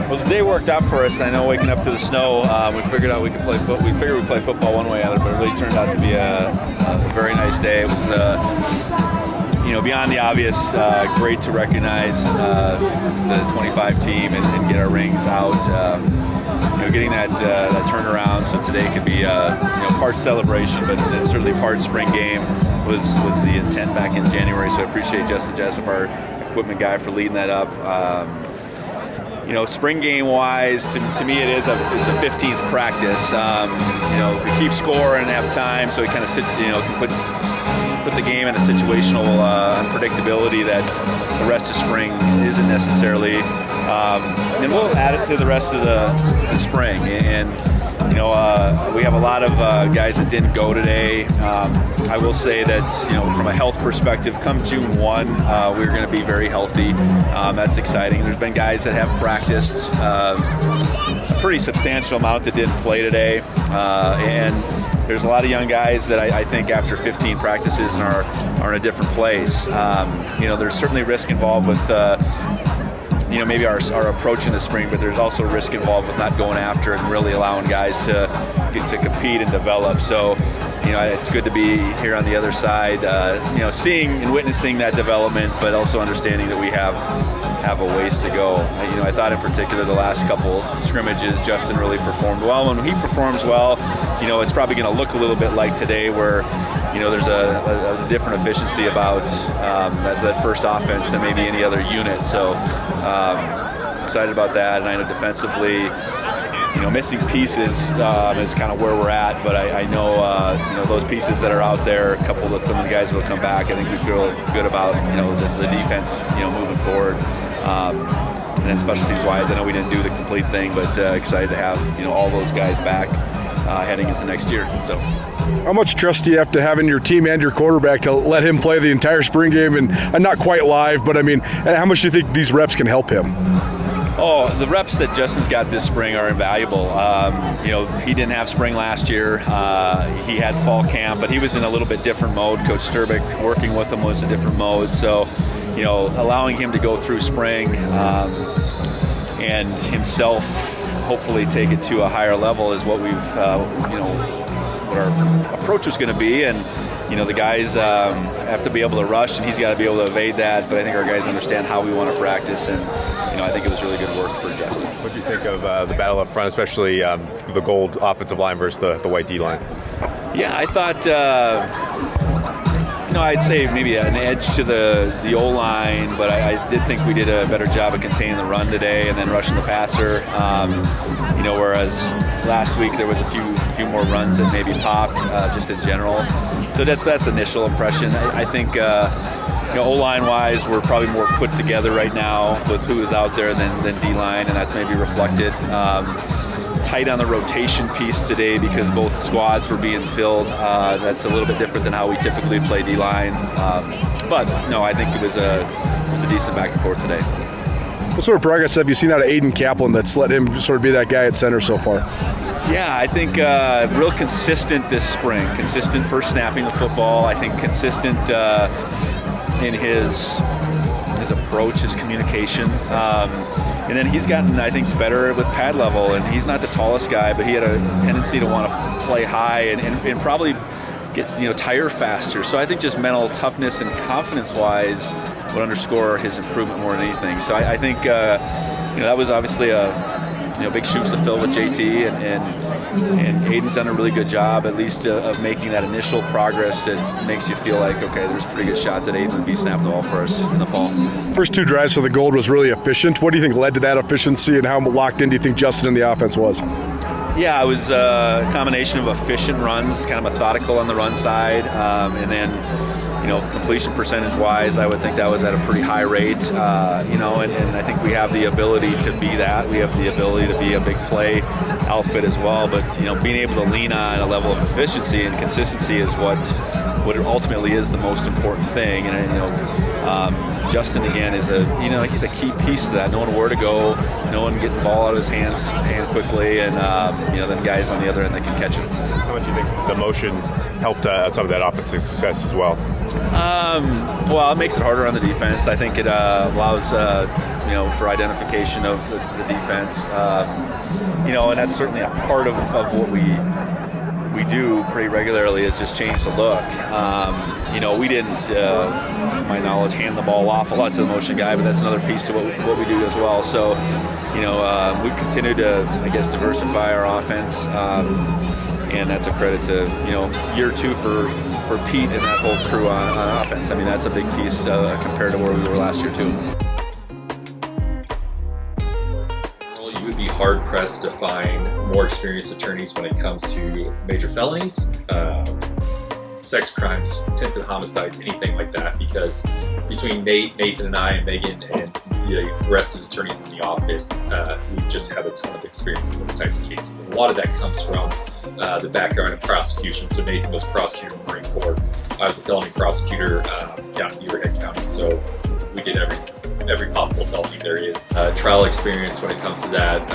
Well, the day worked out for us. I know waking up to the snow, we figured out we could play football. We figured we'd play football one way or the other, but it really turned out to be a very nice day. It was, beyond the obvious, great to recognize the 25 team and get our rings out. Getting that turnaround so today could be part celebration, but certainly part spring game was the intent back in January. So I appreciate Justin Jessup, our equipment guy, for leading that up. Spring game wise, to me it's a 15th practice. We keep score and have time, so we kind of can put the game in a situational unpredictability that the rest of spring isn't necessarily. And we'll add it to the rest of the spring. And we have a lot of guys that didn't go today. I will say that, from a health perspective, come June 1, we're going to be very healthy. That's exciting. There's been guys that have practiced a pretty substantial amount that didn't play today. And there's a lot of young guys that I think after 15 practices are in a different place. There's certainly risk involved with maybe our approach in the spring, but there's also risk involved with not going after and really allowing guys to compete and develop. So, it's good to be here on the other side, seeing and witnessing that development, but also understanding that we have a ways to go. I thought in particular the last couple scrimmages, Justin really performed well. When he performs well, it's probably going to look a little bit like today where, there's a different efficiency about that first offense than maybe any other unit. So excited about that. And I know defensively, missing pieces is kind of where we're at. But I know, those pieces that are out there, a couple of some of the guys will come back. I think we feel good about, the defense, moving forward. And then special teams wise, I know we didn't do the complete thing, but excited to have, all those guys back heading into next year. So. How much trust do you have to have in your team and your quarterback to let him play the entire spring game and not quite live, but and how much do you think these reps can help him? Oh, the reps that Justin's got this spring are invaluable. He didn't have spring last year. He had fall camp, but he was in a little bit different mode. Coach Sturbick working with him was a different mode. So, allowing him to go through spring and himself hopefully take it to a higher level is what we've, what our approach was going to be. And, the guys have to be able to rush, and he's got to be able to evade that. But I think our guys understand how we want to practice, and, I think it was really good work for Justin. What do you think of the battle up front, especially the gold offensive line versus the white D line? Yeah, I thought, I'd say maybe an edge to the O-line, but I did think we did a better job of containing the run today and then rushing the passer. Whereas last week there was a few more runs that maybe popped just in general. So that's initial impression. I think O-line wise, we're probably more put together right now with who is out there than D-line, and that's maybe reflected. Tight on the rotation piece today because both squads were being filled. That's a little bit different than how we typically play D-line. But no, I think it was a decent back and forth today. What sort of progress have you seen out of Aiden Kaplan that's let him sort of be that guy at center so far? Yeah, I think real consistent this spring. Consistent for snapping the football. I think consistent in his approach, his communication. And then he's gotten, I think, better with pad level. And he's not the tallest guy, but he had a tendency to want to play high and probably get tire faster. So I think just mental toughness and confidence-wise would underscore his improvement more than anything. So I think that was obviously a big shoes to fill with JT, and Aiden's done a really good job, at least of making that initial progress that makes you feel like, okay, there's a pretty good shot that Aiden would be snapping the ball for us in the fall. First two drives for the Gold was really efficient. What do you think led to that efficiency, and how locked in do you think Justin and the offense was? Yeah, it was a combination of efficient runs, kind of methodical on the run side, and then completion percentage-wise, I would think that was at a pretty high rate, and I think we have the ability to be that. We have the ability to be a big play outfit as well, but, being able to lean on a level of efficiency and consistency is what it ultimately is the most important thing. And, Justin, again, is he's a key piece to that, knowing where to go, knowing getting the ball out of his hand quickly, and, then guys on the other end that can catch it. How much do you think the motion helped some of that offensive success as well? Well, it makes it harder on the defense. I think it allows for identification of the defense. And that's certainly a part of what we do pretty regularly is just change the look. We didn't, to my knowledge, hand the ball off a lot to the motion guy, but that's another piece to what we do as well. So, we've continued to, I guess, diversify our offense, and that's a credit to, year 2 for Pete and that whole crew on offense. I mean, that's a big piece compared to where we were last year too. You would be hard-pressed to find more experienced attorneys when it comes to major felonies, sex crimes, attempted homicides, anything like that, because between Nathan and I and Megan and the rest of the attorneys in the office, we just have a ton of experience in those types of cases. And a lot of that comes from the background of prosecution. So Nathan was a prosecutor in the Marine Corps. I was a felony prosecutor down in Beaverhead County. So we did every possible felony there is. Trial experience when it comes to that.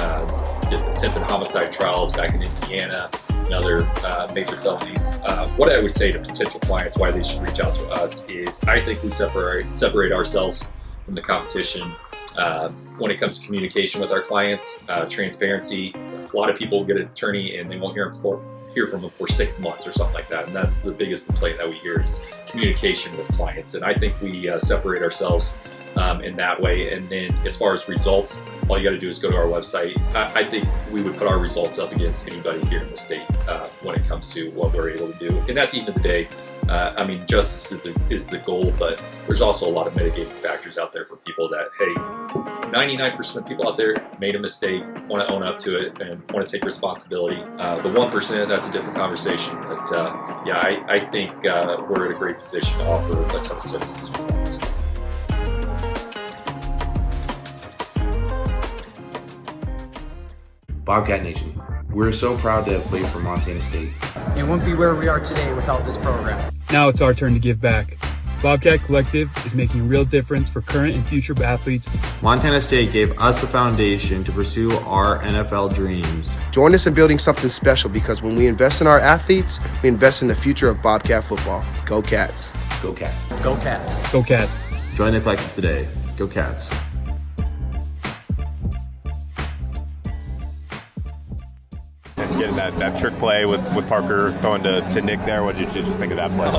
Did attempted homicide trials back in Indiana and other major felonies. What I would say to potential clients why they should reach out to us is I think we separate ourselves from the competition when it comes to communication with our clients, transparency. A lot of people get an attorney and they won't hear from them for 6 months or something like that, and that's the biggest complaint that we hear is communication with clients. And I think we separate ourselves in that way. And then as far as results, all you got to do is go to our website. I think we would put our results up against anybody here in the state when it comes to what we're able to do. And at the end of the day, justice is the goal, but there's also a lot of mitigating factors out there for people that, hey, 99% of people out there made a mistake, want to own up to it, and want to take responsibility. The 1%, that's a different conversation. But I think we're in a great position to offer a ton of services for clients. Bobcat Nation, we're so proud to have played for Montana State. It wouldn't be where we are today without this program. Now it's our turn to give back. Bobcat Collective is making a real difference for current and future athletes. Montana State gave us a foundation to pursue our NFL dreams. Join us in building something special, because when we invest in our athletes, we invest in the future of Bobcat football. Go Cats. Go Cats. Go Cats. Go Cats. Join the collective today. Go Cats. And getting that trick play with Parker throwing to Nick there, what did you just think of that play?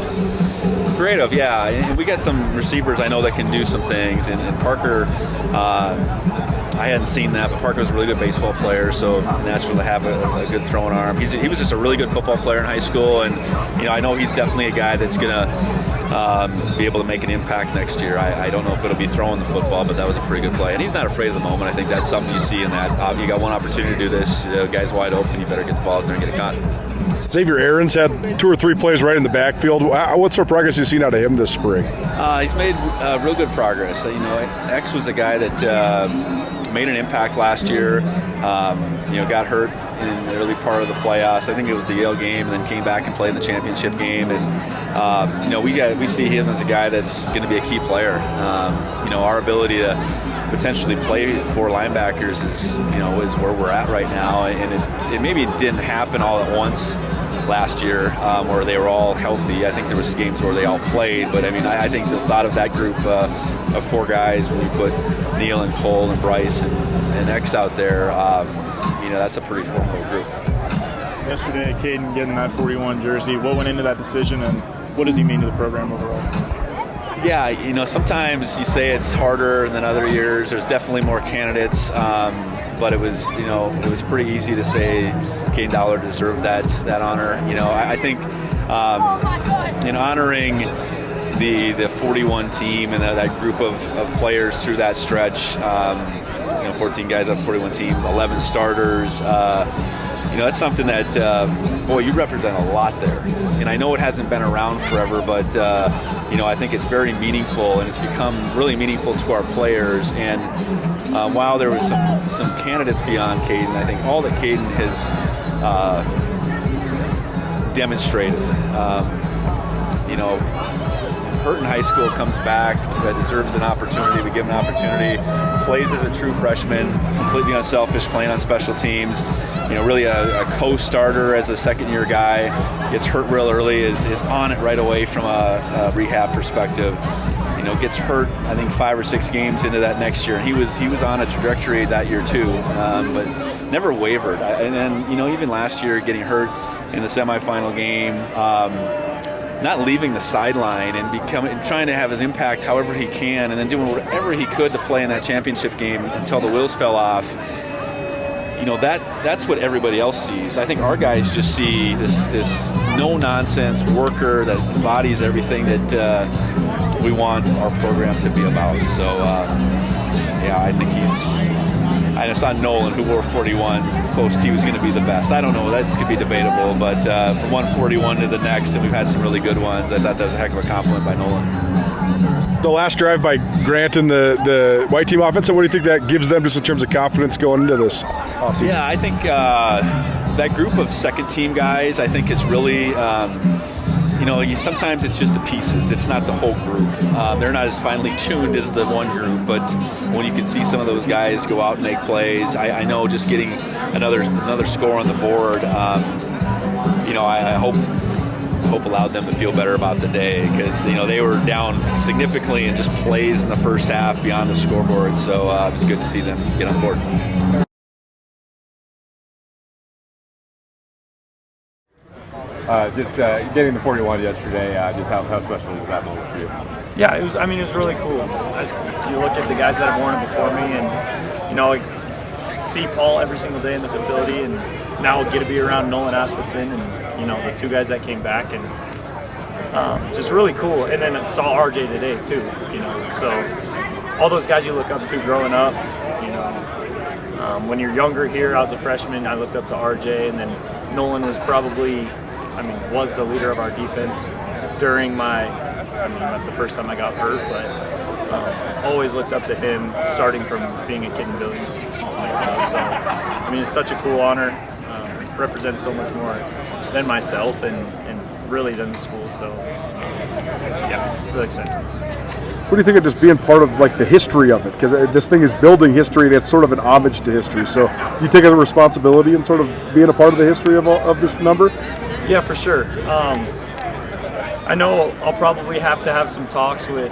Creative, yeah. And we got some receivers I know that can do some things. And Parker, I hadn't seen that, but Parker was a really good baseball player, so natural to have a good throwing arm. He was just a really good football player in high school, and I know he's definitely a guy that's going to be able to make an impact next year. I don't know if it'll be throwing the football, but that was a pretty good play. And he's not afraid of the moment. I think that's something you see in that. You got one opportunity to do this. Guy's wide open. You better get the ball out there and get it caught. Xavier Aaron's had 2 or 3 plays right in the backfield. What sort of progress have you seen out of him this spring? He's made real good progress. X was a guy that made an impact last year. Got hurt in the early part of the playoffs. I think it was the Yale game, and then came back and played in the championship game. And we see him as a guy that's going to be a key player. Our ability to potentially play 4 linebackers is where we're at right now. And it maybe didn't happen all at once last year where they were all healthy. I think there was games where they all played, but I think the thought of that group of 4 guys, when we put Neil and Cole and Bryce and X out there, that's a pretty formidable group. Yesterday, Caden getting that 41 jersey, what went into that decision, and what does he mean to the program overall? Yeah, sometimes you say it's harder than other years. There's definitely more candidates, but it was pretty easy to say Kaden Dowler deserved that honor. I think honoring the 41 team and that group of players through that stretch. 14 guys on the 41 team, 11 starters. That's something that, you represent a lot there. And I know it hasn't been around forever, but, I think it's very meaningful, and it's become really meaningful to our players. And while there was some candidates beyond Caden, I think all that Caden has demonstrated, hurt in high school, comes back, deserves an opportunity. We give him an opportunity, plays as a true freshman, completely unselfish, playing on special teams. Really a co-starter as a second-year guy. Gets hurt real early, is on it right away from a rehab perspective. gets hurt, I think 5 or 6 games into that next year. And he was on a trajectory that year too, but never wavered. And then, even last year getting hurt in the semifinal game, not leaving the sideline and trying to have his impact however he can, and then doing whatever he could to play in that championship game until the wheels fell off. That's what everybody else sees. I think our guys just see this no-nonsense worker that embodies everything that we want our program to be about. So, I think I saw Nolan, who wore 41, post he was going to be the best. I don't know, that could be debatable, but from 141 to the next, and we've had some really good ones, I thought that was a heck of a compliment by Nolan. The last drive by Grant and the white team offense, so what do you think that gives them just in terms of confidence going into this offseason? Yeah, I think that group of second team guys, I think is really, sometimes it's just the pieces. It's not the whole group. They're not as finely tuned as the one group, but when you can see some of those guys go out and make plays, I know just getting another score on the board, I hope allowed them to feel better about the day, because they were down significantly in just plays in the first half beyond the scoreboard. So it was good to see them get on board. Just getting the 41 yesterday, just how special was that moment for you? Yeah, it was really cool. You look at the guys that have worn it before me, and see Paul every single day in the facility, and now get to be around Nolan Askelson and the 2 guys that came back, and just really cool. And then saw RJ today too. So all those guys you look up to growing up. When you're younger here, I was a freshman. I looked up to RJ, and then Nolan was was the leader of our defense during the first time I got hurt, but always looked up to him starting from being a kid in Billings. So it's such a cool honor, represents so much more than myself and really than the school, so really excited. What do you think of just being part of the history of it? Because this thing is building history, and it's sort of an homage to history. So you take the responsibility in sort of being a part of the history of this number? Yeah, for sure. I know I'll probably have to have some talks with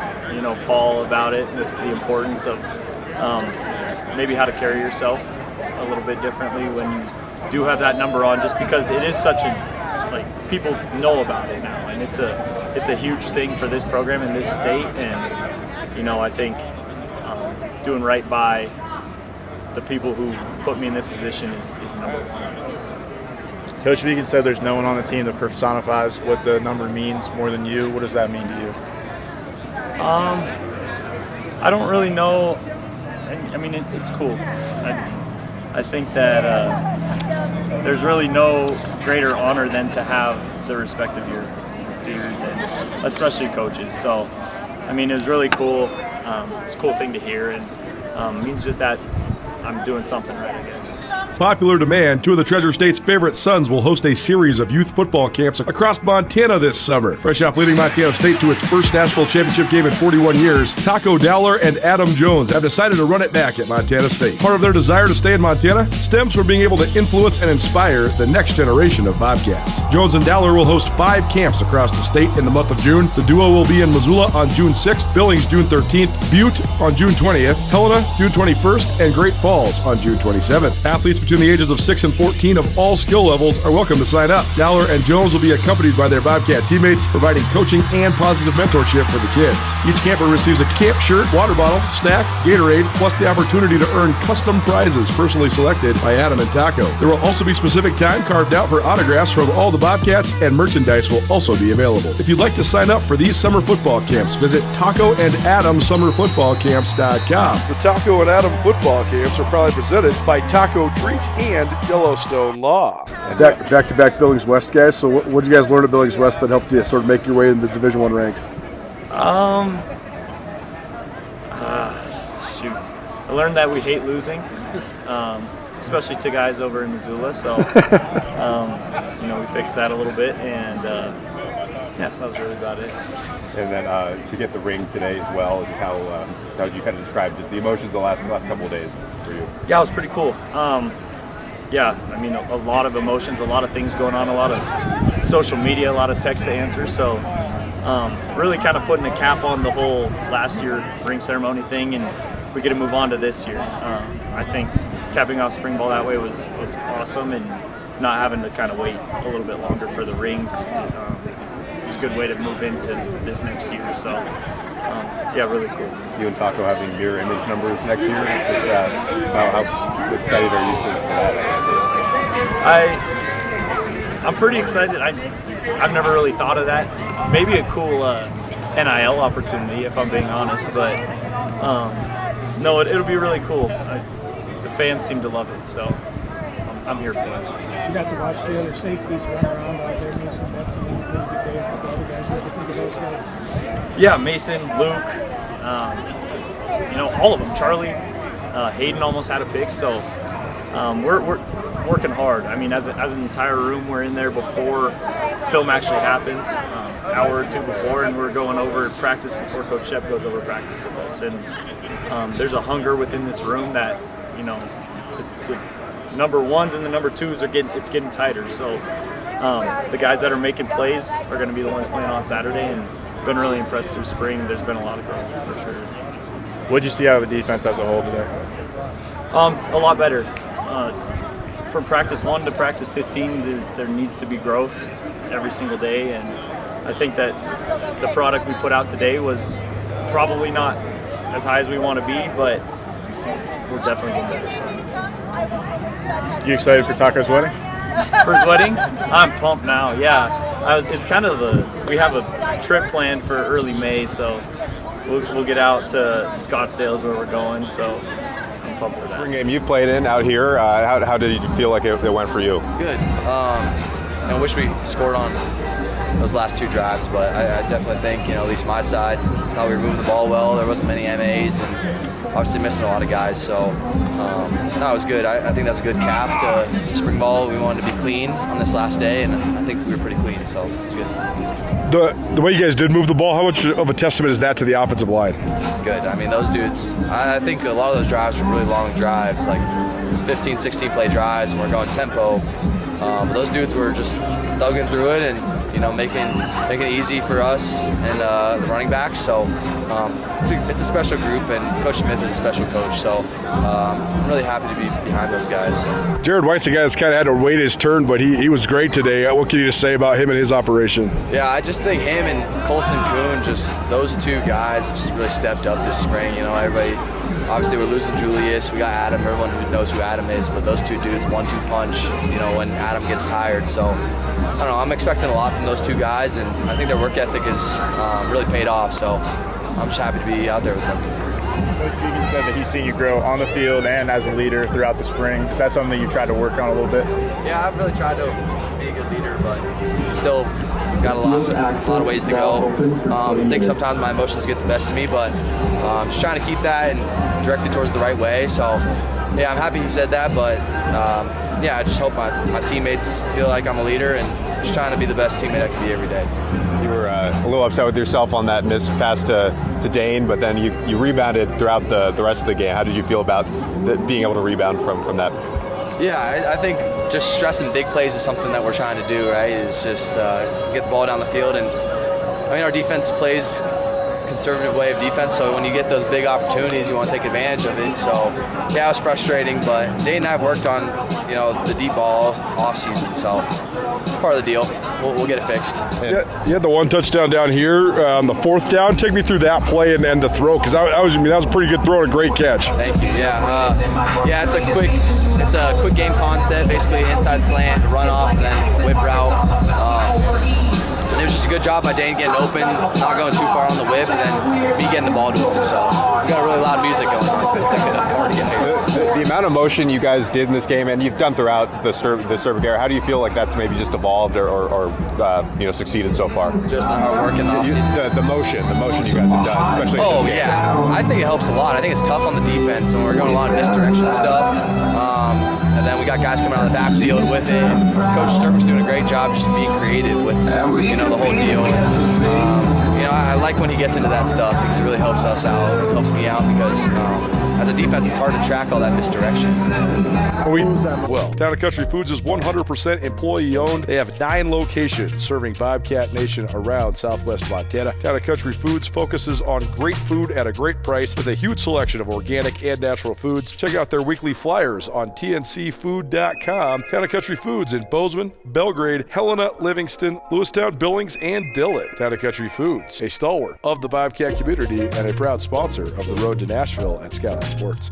Paul about it, with the importance of maybe how to carry yourself a little bit differently when you do have that number on, just because it is such people know about it now, and it's a huge thing for this program in this state, and I think doing right by the people who put me in this position is number one. So. Coach Vigen said there's no one on the team that personifies what the number means more than you. What does that mean to you? I don't really know. It's cool. I think that there's really no greater honor than to have the respect of your peers, and especially coaches. So, it was really cool. It's a cool thing to hear, and means that I'm doing something right, I guess. Popular demand, 2 of the Treasure State's favorite sons will host a series of youth football camps across Montana this summer. Fresh off leading Montana State to its first national championship game in 41 years, Caden Dowler and Adam Jones have decided to run it back at Montana State. Part of their desire to stay in Montana stems from being able to influence and inspire the next generation of Bobcats. Jones and Dowler will host 5 camps across the state in the month of June. The duo will be in Missoula on June 6th, Billings June 13th, Butte on June 20th, Helena June 21st, and Great Falls on June 27th. Athletes between the ages of 6 and 14 of all skill levels are welcome to sign up. Dowler and Jones will be accompanied by their Bobcat teammates, providing coaching and positive mentorship for the kids. Each camper receives a camp shirt, water bottle, snack, Gatorade, plus the opportunity to earn custom prizes personally selected by Adam and Taco. There will also be specific time carved out for autographs from all the Bobcats, and merchandise will also be available. If you'd like to sign up for these summer football camps, visit tacoandadamsummerfootballcamps.com. The Taco and Adam football camps are probably presented by Taco Treat and Yellowstone Law. Back-to-back Billings West guys. So what did you guys learn at Billings West that helped you sort of make your way in the Division I ranks? I learned that we hate losing, especially to guys over in Missoula. So we fixed that a little bit, and that was really about it. And then to get the ring today as well, how would you kind of describe just the emotions the last couple of days for you? Yeah, it was pretty cool. A lot of emotions, a lot of things going on, a lot of social media, a lot of text to answer. So, really kind of putting a cap on the whole last year ring ceremony thing, and we get to move on to this year. I think capping off spring ball that way was awesome, and not having to kind of wait a little bit longer for the rings. It's a good way to move into this next year. So, yeah, really cool. You and Taco having mirror image numbers next year. How excited are you for that? I'm pretty excited. I've never really thought of that. It's maybe a cool NIL opportunity, if I'm being honest. But no, it'll be really cool. The fans seem to love it, so I'm here for it. You got to watch the other safeties run around out there, Mason. That's a really big day for the other guys. What do you think of those guys? Yeah, Mason, Luke, all of them. Charlie, Hayden almost had a pick, so we're working hard. I mean, as an entire room, we're in there before film actually happens, an hour or two before, and we're going over practice before Coach Shep goes over practice with us. And there's a hunger within this room that, the number ones and the number twos it's getting tighter. So the guys that are making plays are going to be the ones playing on Saturday, and been really impressed through spring. There's been a lot of growth for sure. What did you see out of the defense as a whole today? A lot better. From practice 1 to practice 15, there needs to be growth every single day, and I think that the product we put out today was probably not as high as we want to be, but we're definitely getting better. So. You excited for Taco's wedding? For his wedding? I'm pumped now. Yeah, it's kind of we have a trip planned for early May, so we'll get out to Scottsdale is where we're going. So I'm pumped for that. Spring game you played in out here. How did you feel like it went for you? Good. I wish we scored on those last 2 drives, but I definitely think, at least my side, thought we were moving the ball well. There wasn't many MAs, and obviously missing a lot of guys. So no, it was good. I think that's a good cap to spring ball. We wanted to be clean on this last day, and I think we were pretty clean, so it's good. The way you guys did move the ball, how much of a testament is that to the offensive line? Good. I mean, those dudes, I think a lot of those drives were really long drives, like 15, 16 play drives, and we're going tempo. Those dudes were just thugging through it and making it easy for us and the running backs. So it's a special group, and Coach Smith is a special coach. So I'm really happy to be behind those guys. Jared White's a guy that's kind of had to wait his turn, but he was great today. What can you just say about him and his operation? Yeah, I just think him and Colson Kuhn, just those 2 guys have just really stepped up this spring. Everybody. Obviously, we're losing Julius. We got Adam. Everyone who knows who Adam is, but those 2 dudes, 1-2 punch. When Adam gets tired. So I don't know. I'm expecting a lot from those 2 guys, and I think their work ethic is really paid off. So I'm just happy to be out there with them. Coach Vigen said that he's seen you grow on the field and as a leader throughout the spring. Is that something that you've tried to work on a little bit? Yeah, I've really tried to be a good leader, but still got a lot of ways to go. I think sometimes my emotions get the best of me, but I'm just trying to keep that and direct it towards the right way. So, yeah, I'm happy he said that, but I just hope my teammates feel like I'm a leader and just trying to be the best teammate I can be every day. You were a little upset with yourself on that missed pass to Dane, but then you rebounded throughout the rest of the game. How did you feel about being able to rebound from that? Yeah, I think just stressing big plays is something that we're trying to do, right? Is just get the ball down the field. And our defense plays conservative way of defense, so when you get those big opportunities, you want to take advantage of it. So yeah, it was frustrating, but Dane and I have worked on the deep ball off season, so it's part of the deal. We'll get it fixed. Yeah, you had the 1 touchdown down here on the 4th down. Take me through that play and the throw, because that was a pretty good throw and a great catch. Thank you. Yeah, it's a quick game concept, basically an inside slant, run off, and then a whip route. And it was just a good job by Dane getting open, not going too far on the whip, and then me getting the ball to him. So we got a really loud music going on. It's like a party out here. The amount of motion you guys did in this game, and you've done throughout the Cervic era, how do you feel like that's maybe just evolved or succeeded so far? Just the hard work in the offseason. The motion you guys have done, especially in this game. Yeah. I think it helps a lot. I think it's tough on the defense when we're going a lot of misdirection stuff. And then we got guys coming out of the backfield with it. And Coach Sturbick's doing a great job just being creative with the whole deal. I like when he gets into that stuff because it really helps us out. It helps me out because as a defense, it's hard to track all that misdirection. Well, Town & Country Foods is 100% employee-owned. They have 9 locations serving Bobcat Nation around southwest Montana. Town & Country Foods focuses on great food at a great price with a huge selection of organic and natural foods. Check out their weekly flyers on tncfood.com. Town & Country Foods in Bozeman, Belgrade, Helena, Livingston, Lewistown, Billings, and Dillon. Town & Country Foods, a stalwart of the Bobcat community and a proud sponsor of the Road to Nashville at Skyline Sports.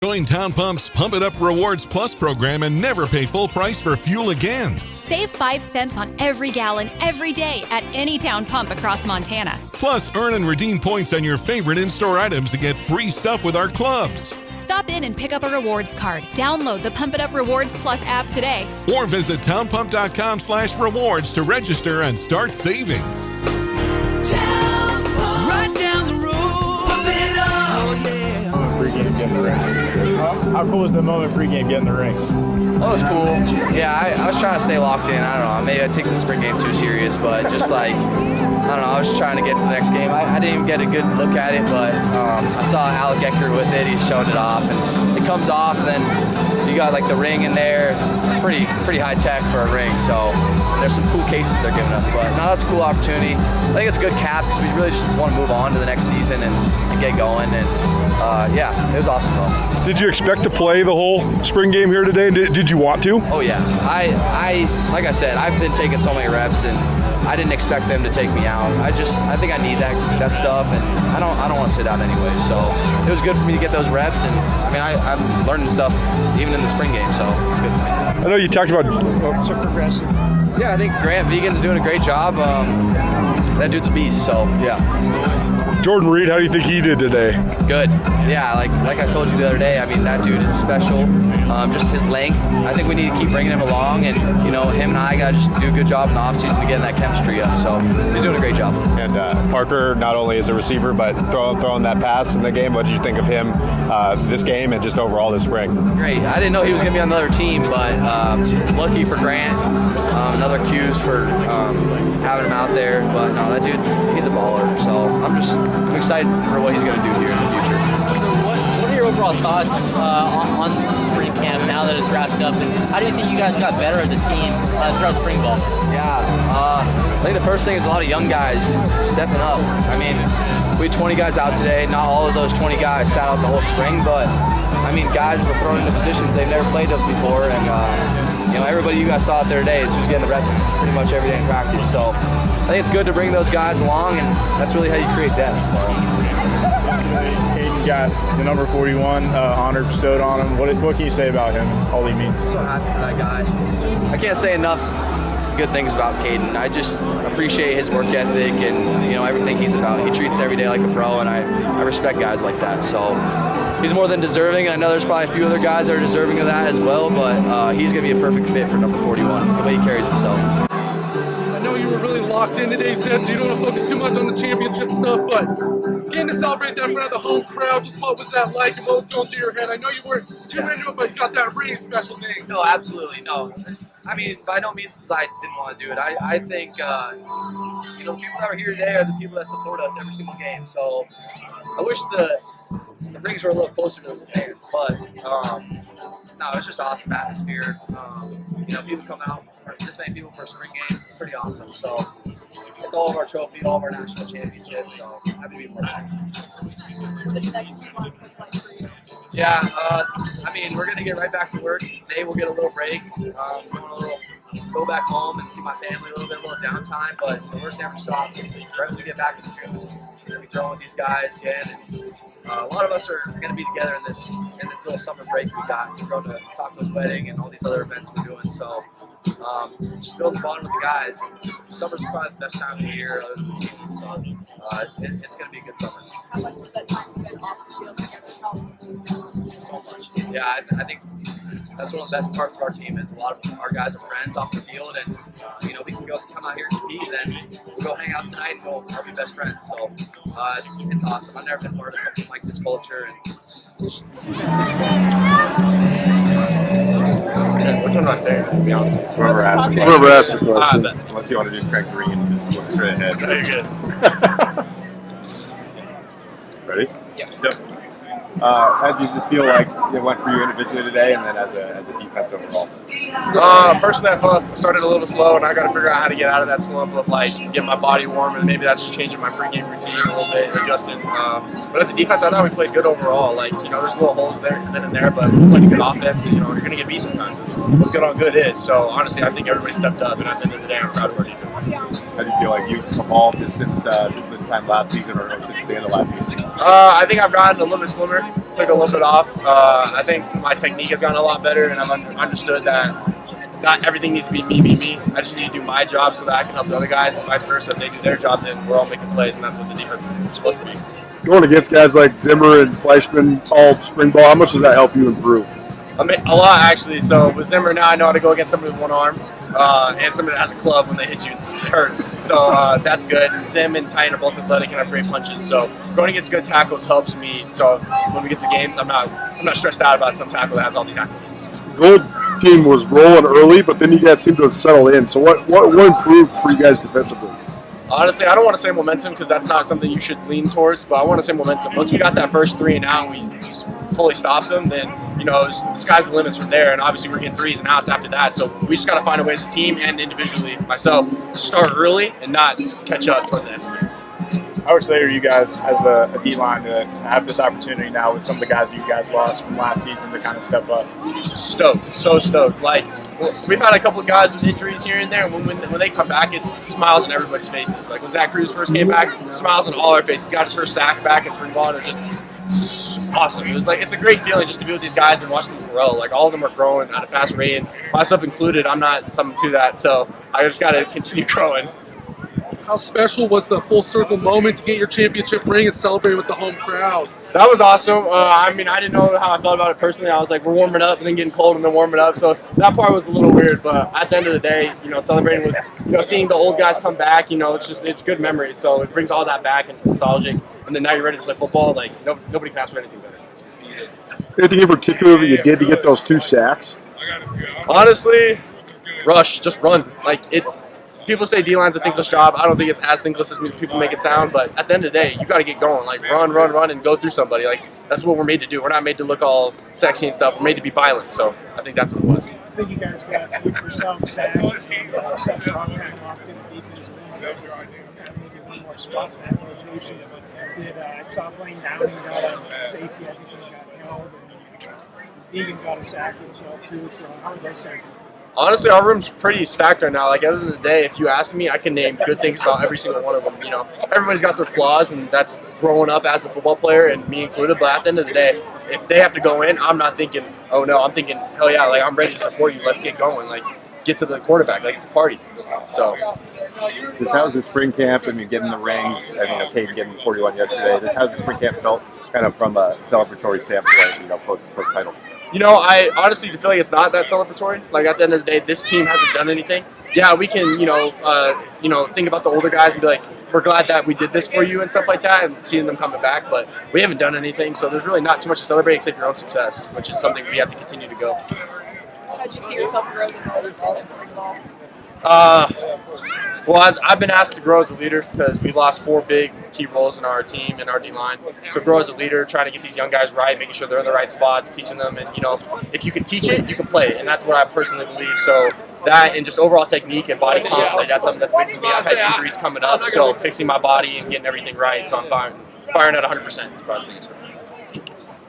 Join Town Pump's Pump It Up Rewards Plus program and never pay full price for fuel again. Save 5 cents on every gallon every day at any Town Pump across Montana. Plus, earn and redeem points on your favorite in-store items to get free stuff with our clubs. Stop in and pick up a rewards card. Download the Pump It Up Rewards Plus app today. Or visit townpump.com/rewards to register and start saving. Right down the road, pump it up. Oh, yeah. Pre-game getting the rings. How cool was the moment pre-game getting the rings? That was cool. Yeah, I was trying to stay locked in. I don't know. Maybe I take the spring game too serious, but just like, I don't know. I was just trying to get to the next game. I didn't even get a good look at it, but I saw Alec Eckert with it. He's showing it off, and it comes off, and then you got like the ring in there. Pretty high tech for a ring. So there's some cool cases they're giving us, but no, that's a cool opportunity. I think it's a good cap because we really just want to move on to the next season and get going. And yeah, it was awesome though. Did you expect to play the whole spring game here today? Did you want to? Oh yeah. I like I said, I've been taking so many reps, and I didn't expect them to take me out. I think I need that stuff, and I don't want to sit out anyway. So it was good for me to get those reps, and I mean I'm learning stuff even in the spring game, so it's good for me. I know you talked about So progressive. Yeah, I think Brent Vigen's doing a great job. That dude's a beast, so yeah. Jordan Reed, how do you think he did today? Good. Yeah, like I told you the other day, I mean, that dude is special. Just his length. I think we need to keep bringing him along, and, you know, him and I got to just do a good job in the offseason to get that chemistry up. So he's doing a great job. And Parker, not only as a receiver, but throwing that pass in the game, what did you think of him this game and just overall this spring? Great. I didn't know he was going to be on another team, but lucky for Grant. Another cues for having him out there. But no, that he's a baller. So I'm excited for what he's going to do here in the future. What are your overall thoughts on spring camp now that it's wrapped up? And how do you think you guys got better as a team throughout spring ball? Yeah, I think the first thing is a lot of young guys stepping up. I mean, we had 20 guys out today. Not all of those 20 guys sat out the whole spring, but I mean, guys were thrown into positions they've never played with before, and you know, everybody you guys saw out there today is who's getting the reps pretty much every day in practice. So I think it's good to bring those guys along, and that's really how you create depth. So. Yesterday, Caden got the number 41 honor bestowed on him. What can you say about him, all he means? I'm so happy for that guy. I can't say enough good things about Caden. I just appreciate his work ethic and, you know, everything he's about. He treats every day like a pro, and I respect guys like that. So he's more than deserving. I know there's probably a few other guys that are deserving of that as well, but he's going to be a perfect fit for number 41, the way he carries himself. I know you were really locked in today, Seth, so you don't want to focus too much on the championship stuff, but getting to celebrate that in front of the home crowd, just what was that like and what was going through your head? I know you weren't too into it, but you got that really special thing. No, absolutely, no. I mean, by no means I didn't want to do it. I think, you know, the people that are here today are the people that support us every single game, so I wish the rings were a little closer to the fans, but no, it's just awesome atmosphere. You know, people come out, for this many people for a spring game, pretty awesome. So it's all of our trophy, all of our national championships, so happy to be part of it. Yeah, I mean, we're going to get right back to work. They will get a little break, go back home and see my family a little downtime, but the work never stops. Right when we get back in June, we're going to be throwing with these guys again. And a lot of us are going to be together in this little summer break we got. So we're going to Taco's wedding and all these other events we're doing. So just building a bond with the guys. Summer's probably the best time of the year other than the season. So it's going to be a good summer. So much. Yeah, I think that's one of the best parts of our team is a lot of our guys are friends off the field, and we can come out here and compete, and then we'll go hang out tonight and we'll be best friends. So it's awesome. I've never been part of something like this culture. Which one do I stay in, to be honest? Whoever asks the question. Unless you want to do track green and just look straight ahead. Very good. Ready? Yep. How did you just feel like it went for you individually today, and then as a defense overall? Personally, I felt I started a little slow, and I got to figure out how to get out of that slump of get my body warm, and maybe that's just changing my pregame routine a little bit, adjusting. But as a defense, I thought we played good overall. There's little holes there then and there, but we're playing good offense. And, you're going to get beat sometimes. It's what good on good is. So honestly, I think everybody stepped up, and at the end of the day, I'm proud of our defense. How do you feel like you've evolved since this time last season, or since the end of last season? I think I've gotten a little bit slimmer. Took a little bit off. I think my technique has gotten a lot better, and I've understood that not everything needs to be me. I just need to do my job so that I can help the other guys, and vice versa. If they do their job, then we're all making plays, and that's what the defense is supposed to be. Going against guys like Zimmer and Fleischman all spring ball, how much does that help you improve? A lot, actually. So with Zimmer now, I know how to go against somebody with one arm, and somebody that has a club. When they hit you, it hurts. So that's good. And Zim and Titan are both athletic and have great punches. So going against good tackles helps me. So when we get to games, I'm not stressed out about some tackle that has all these accolades. Gold team was rolling early, but then you guys seem to have settled in. So what improved for you guys defensively? Honestly, I don't want to say momentum because that's not something you should lean towards, but I want to say momentum. Once we got that first 3 and out and we fully stopped them, then, the sky's the limits from there. And obviously we're getting 3s and outs after that. So we just got to find a way as a team and individually, myself, to start early and not catch up towards the end of the game. How excited are you guys as a D-line to have this opportunity now with some of the guys that you guys lost from last season to kind of step up? Stoked, so stoked. We've had a couple of guys with injuries here and there. When they come back, it's smiles on everybody's faces. When Zach Cruz first came back, smiles on all our faces. He got his first sack back in spring ball, and it was just awesome. It's a great feeling just to be with these guys and watch them grow. All of them are growing at a fast rate, and myself included, I'm not something to that. So I just got to continue growing. How special was the full circle moment to get your championship ring and celebrate with the home crowd? That was awesome. I didn't know how I felt about it personally. I was we're warming up and then getting cold and then warming up. So that part was a little weird. But at the end of the day, celebrating with, seeing the old guys come back, it's good memories. So it brings all that back and it's nostalgic. And then now you're ready to play football. Nobody can ask for anything better. Anything in particular that you did to get those 2 sacks? Honestly, rush, just run. People say D-line's a thankless job. I don't think it's as thankless as people make it sound, but at the end of the day, you got to get going. Run, and go through somebody. That's what we're made to do. We're not made to look all sexy and stuff. We're made to be violent, so I think that's what it was. I think you guys got yourself, Zach, and Seth Strong kind of off in the defense. Kind of maybe one more spot in that rotation. I saw playing down, he got a safety. I think he got held, and Vigen got a sack himself, too. So how are those guys doing? Honestly, our room's pretty stacked right now. At the end of the day, if you ask me, I can name good things about every single one of them. Everybody's got their flaws, and that's growing up as a football player, and me included. But at the end of the day, if they have to go in, I'm not thinking, oh no, I'm thinking, hell yeah, I'm ready to support you. Let's get going. Get to the quarterback. It's a party. So. How's the spring camp? Getting the rings. Kaden getting 41 yesterday. How's the spring camp felt, kind of from a celebratory standpoint, post title? I honestly feel like it's not that celebratory. At the end of the day, this team hasn't done anything. Yeah, we can, think about the older guys and be like, we're glad that we did this for you and stuff like that, and seeing them coming back. But we haven't done anything, so there's really not too much to celebrate except your own success, which is something we have to continue to go. How did you see yourself grow the most in this spring ball? Well, I've been asked to grow as a leader because we've lost 4 big key roles in our team and our D-line. So grow as a leader, trying to get these young guys right, making sure they're in the right spots, teaching them. And, if you can teach it, you can play it. And that's what I personally believe. So that and just overall technique and body comp, that's something that's big for me. I've had injuries coming up, so fixing my body and getting everything right. So I'm firing at 100% is probably the biggest for me.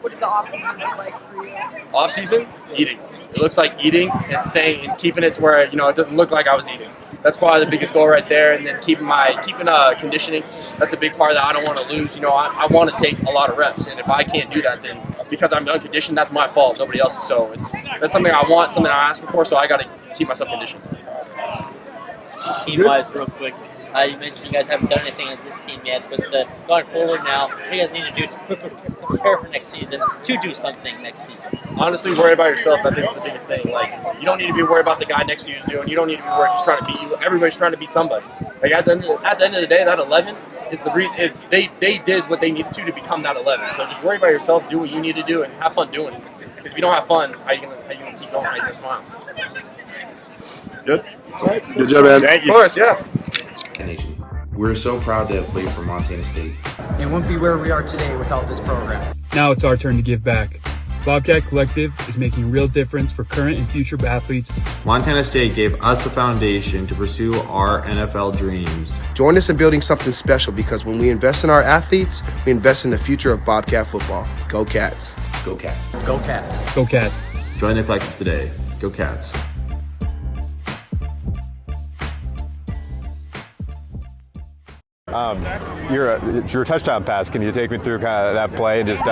What does the off-season look like for you? Off-season? Eating. It looks like eating and staying and keeping it to where, it doesn't look like I was eating. That's probably the biggest goal right there. And then keeping conditioning. That's a big part that I don't want to lose. I want to take a lot of reps. And if I can't do that, then because I'm unconditioned, that's my fault, nobody else's. So that's something I want, something I'm asking for. So I got to keep myself conditioned. Team-wise, real quick, You mentioned you guys haven't done anything as this team yet, but going forward now, what do you guys need to do to prepare for next season, to do something next season? Honestly, worry about yourself. I think is the biggest thing. Like, you don't need to be worried about the guy next to you is doing. You don't need to be worried if he's trying to beat you. Everybody's trying to beat somebody. Like at the end of the day, that 11 is the reason they did what they needed to become that 11. So just worry about yourself, do what you need to do, and have fun doing it. Because if you don't have fun, how you gonna keep going? How you gonna smile? Good. Good job, man. Thank you. Of course, yeah. Nation. We're so proud to have played for Montana State. And wouldn't be where we are today without this program. Now it's our turn to give back. Bobcat Collective is making a real difference for current and future athletes. Montana State gave us a foundation to pursue our NFL dreams. Join us in building something special because when we invest in our athletes, we invest in the future of Bobcat football. Go Cats. Go Cats. Go Cats. Go Cats. Join the collective today. Go Cats. Your touchdown pass, can you take me through kind of that play and just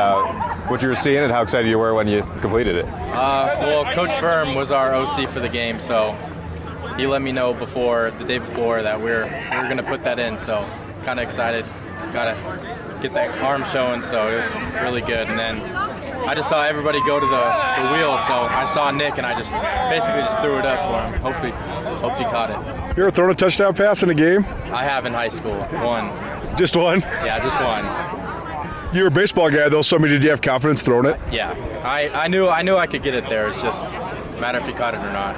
what you were seeing and how excited you were when you completed it? Well, Coach Firm was our OC for the game, so he let me know the day before that we were going to put that in, so kind of excited. Got to get that arm showing, so it was really good. And then I just saw everybody go to the wheel, so I saw Nick and I just basically just threw it up for him. Hope he caught it. You ever thrown a touchdown pass in a game? I have in high school. One. Just one? Yeah, just one. You were a baseball guy though, so did you have confidence throwing it? Yeah, I knew I could get it there. It's just a matter if he caught it or not.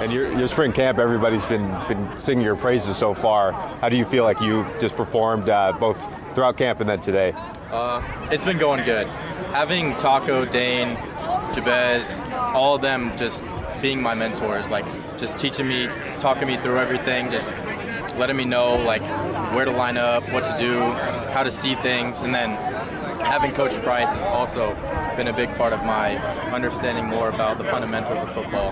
And your spring camp, everybody's been singing your praises so far. How do you feel like you just performed both throughout camp and then today? It's been going good. Having Taco, Dane, Jabez, all of them just being my mentors, like just teaching me, talking me through everything, just letting me know like where to line up, what to do, how to see things, and then having Coach Price has also been a big part of my understanding more about the fundamentals of football.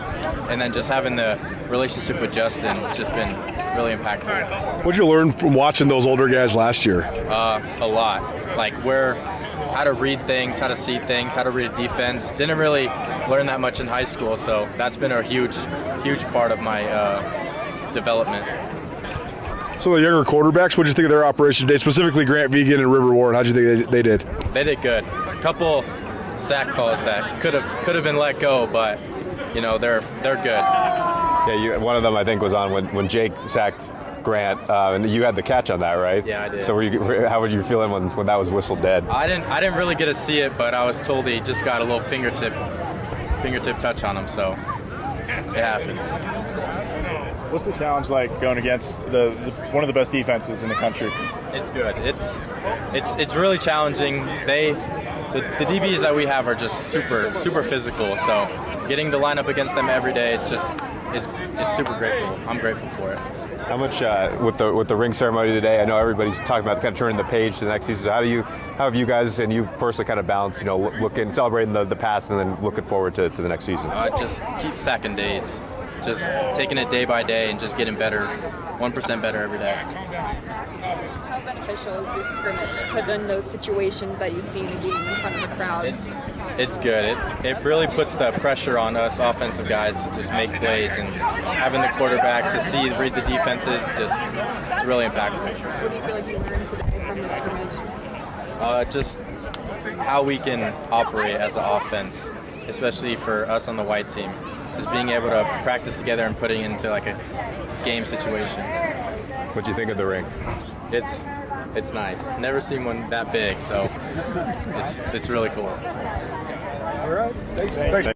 And then just having the relationship with Justin has just been really impactful. What'd you learn from watching those older guys last year? A lot. Like how to read things, how to see things, how to read a defense. Didn't really learn that much in high school, so that's been a huge part of my development. So the younger quarterbacks, what did you think of their operation today, specifically Brent Vigen and River Ward? How did you think they did? They did good. A couple sack calls that could have been let go, but you know they're good. Yeah, one of them I think was on when Jake sacked Grant, and you had the catch on that, right? Yeah, I did. So how were you feeling when that was whistled dead? I didn't really get to see it, but I was told he just got a little fingertip touch on him, so it happens. What's the challenge like going against one of the best defenses in the country? It's good. It's really challenging. The DBs that we have are just super physical. So getting to line up against them every day, it's super grateful. I'm grateful for it. How much with the ring ceremony today? I know everybody's talking about kind of turning the page to the next season. So how have you guys and you personally kind of balanced, looking, celebrating the past and then looking forward to the next season? Just keep stacking days. Just taking it day by day and just getting better, 1% better every day. How beneficial is this scrimmage put in those situations that you'd see in a game in front of the crowd? It's good. It really puts the pressure on us offensive guys to just make plays, and having the quarterbacks to read the defenses, just really impactful. What do you feel like you learned today from this scrimmage? Just how we can operate as an offense, especially for us on the white team. Just being able to practice together and putting it into like a game situation. What do you think of the ring? It's nice. Never seen one that big, so it's really cool. All right. Thanks.